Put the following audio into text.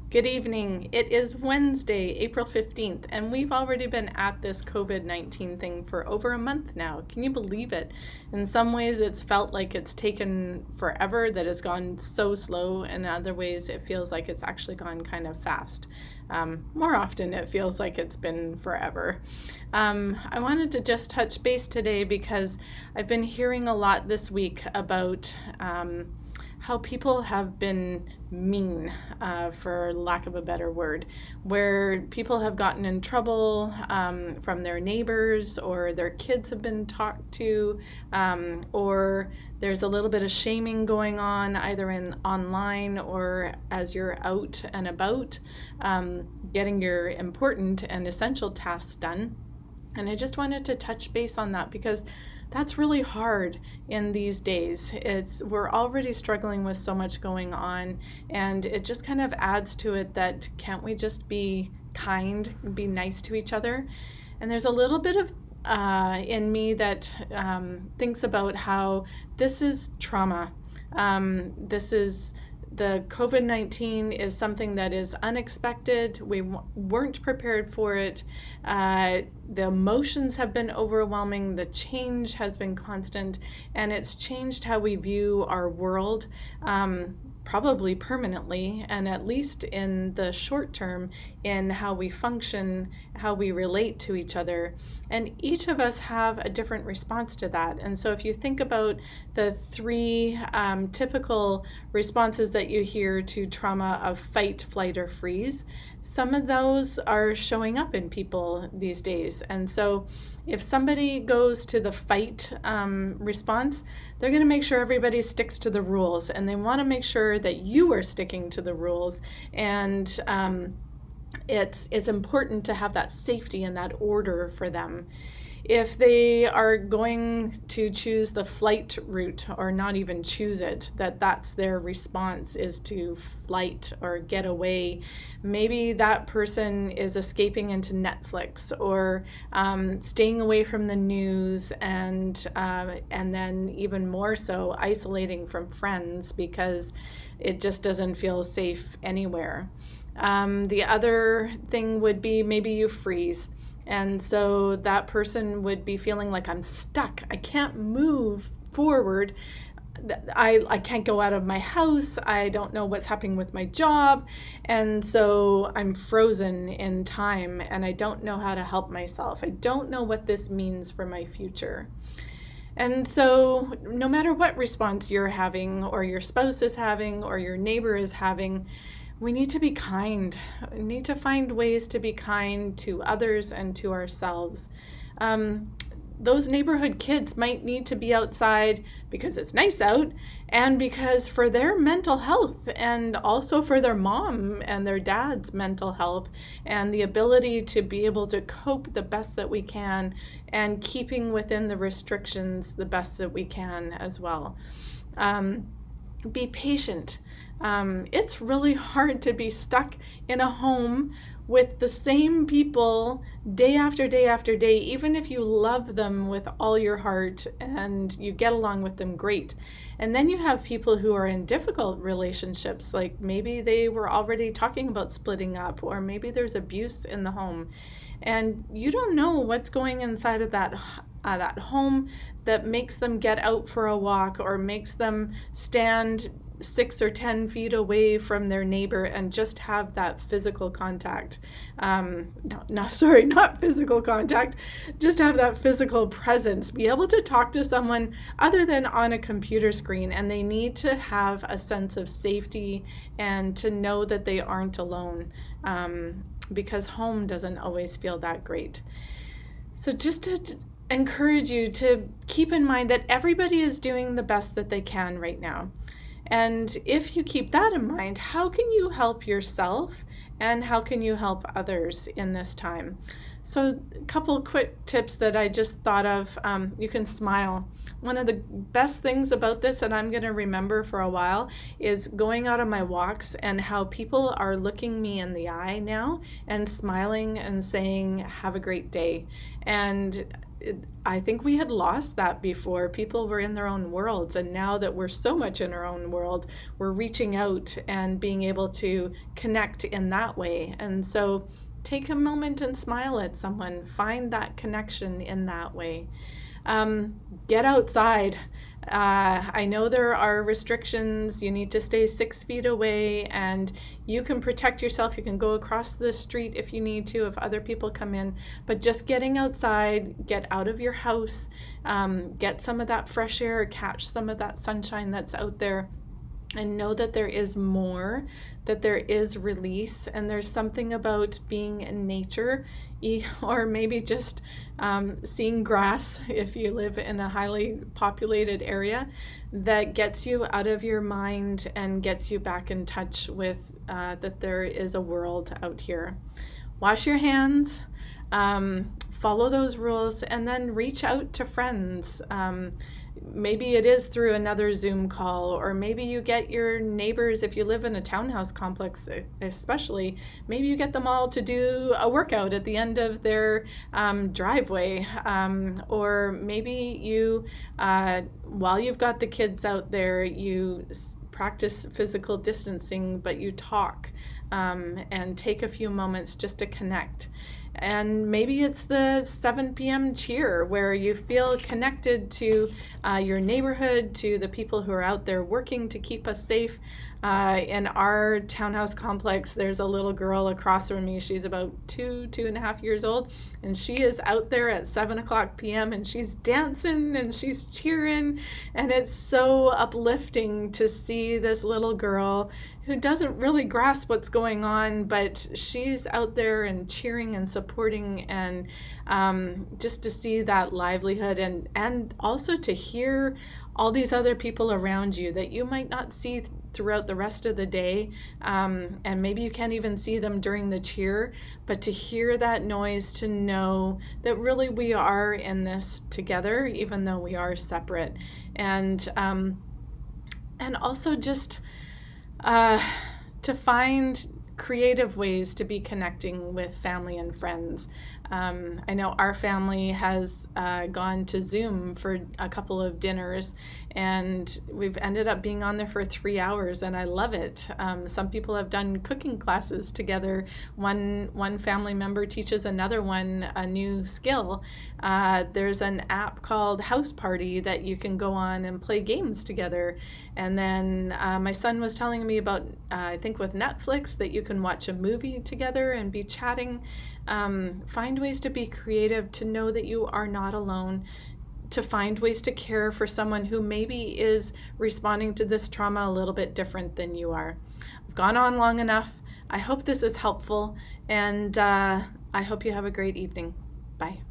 Good evening. It is Wednesday, April 15th, and we've already been at this COVID-19 thing for over a month now. Can you believe it? In some ways, it's felt like it's taken forever, that it's gone so slow, and in other ways, it feels like it's actually gone kind of fast. More often, it feels like it's been forever. I wanted to just touch base today because I've been hearing a lot this week about how people have been mean, for lack of a better word, where people have gotten in trouble from their neighbors, or their kids have been talked to, or there's a little bit of shaming going on either in online or as you're out and about, getting your important and essential tasks done. And I just wanted to touch base on that because that's really hard in these days. We're already struggling with so much going on, and it just kind of adds to it that can't we just be kind and be nice to each other? And there's a little bit of in me that thinks about how this is trauma. This is The COVID-19 is something that is unexpected. We weren't prepared for it. The emotions have been overwhelming. The change has been constant, and it's changed how we view our world, probably permanently, and at least in the short term, in how we function, how we relate to each other. And each of us have a different response to that. And so if you think about the three typical responses that you hear to trauma of fight, flight, or freeze, some of those are showing up in people these days. And so if somebody goes to the fight response, they're going to make sure everybody sticks to the rules, and they want to make sure that you are sticking to the rules. And it's important to have that safety and that order for them. If they are going to choose the flight route, or not even choose it, that's their response, is to flight or get away. Maybe that person is escaping into Netflix, or staying away from the news, and then even more so isolating from friends because it just doesn't feel safe anywhere. The other thing would be maybe you freeze. And so that person would be feeling like, I'm stuck. I can't move forward. I can't go out of my house. I don't know what's happening with my job. And so I'm frozen in time, and I don't know how to help myself. I don't know what this means for my future. And so no matter what response you're having, or your spouse is having, or your neighbor is having, we need to be kind. We need to find ways to be kind to others and to ourselves. Those neighborhood kids might need to be outside because it's nice out, and because for their mental health, and also for their mom and their dad's mental health, and the ability to be able to cope the best that we can, and keeping within the restrictions the best that we can as well. Be patient. It's really hard to be stuck in a home with the same people day after day after day, even if you love them with all your heart and you get along with them great. And then you have people who are in difficult relationships, like maybe they were already talking about splitting up, or maybe there's abuse in the home. And you don't know what's going inside of that home that makes them get out for a walk, or makes them stand 6 or 10 feet away from their neighbor and just have that physical contact. Not physical contact, just have that physical presence, be able to talk to someone other than on a computer screen. And they need to have a sense of safety and to know that they aren't alone, because home doesn't always feel that great. So just to encourage you to keep in mind that everybody is doing the best that they can right now. And if you keep that in mind, how can you help yourself, and how can you help others in this time? So a couple quick tips that I just thought of. You can smile. One of the best things about this that I'm going to remember for a while is going out on my walks, and how people are looking me in the eye now and smiling and saying, have a great day. And I think we had lost that before. People were in their own worlds, and now that we're so much in our own world, we're reaching out and being able to connect in that way. And so take a moment and smile at someone, find that connection in that way. Get outside. I know there are restrictions. You need to stay 6 feet away, and you can protect yourself. You can go across the street if you need to, if other people come in. But just getting outside, get out of your house, get some of that fresh air, catch some of that sunshine that's out there, and know that there is more, that there is release, and there's something about being in nature, or maybe just seeing grass if you live in a highly populated area, that gets you out of your mind and gets you back in touch with that there is a world out here. Wash your hands, follow those rules, and then reach out to friends. Maybe it is through another Zoom call, or maybe you get your neighbors, if you live in a townhouse complex especially, maybe you get them all to do a workout at the end of their driveway. Or maybe you, while you've got the kids out there, you practice physical distancing, but you talk and take a few moments just to connect. And maybe it's the 7 p.m. cheer where you feel connected to your neighborhood, to the people who are out there working to keep us safe. In our townhouse complex, there's a little girl across from me. She's about 2.5 years old, and she is out there at 7 o'clock p.m. and she's dancing and she's cheering, and it's so uplifting to see this little girl who doesn't really grasp what's going on, but she's out there and cheering and supporting, and just to see that livelihood, and also to hear all these other people around you that you might not see throughout the rest of the day, and maybe you can't even see them during the cheer, but to hear that noise, to know that really we are in this together, even though we are separate. And also just to find creative ways to be connecting with family and friends. I know our family has gone to Zoom for a couple of dinners, and we've ended up being on there for 3 hours, and I love it. Some people have done cooking classes together. One family member teaches another one a new skill. There's an app called House Party that you can go on and play games together. And then my son was telling me about, I think with Netflix, that you can watch a movie together and be chatting. Find ways to be creative, to know that you are not alone, to find ways to care for someone who maybe is responding to this trauma a little bit different than you are. I've gone on long enough. I hope this is helpful, and I hope you have a great evening. Bye.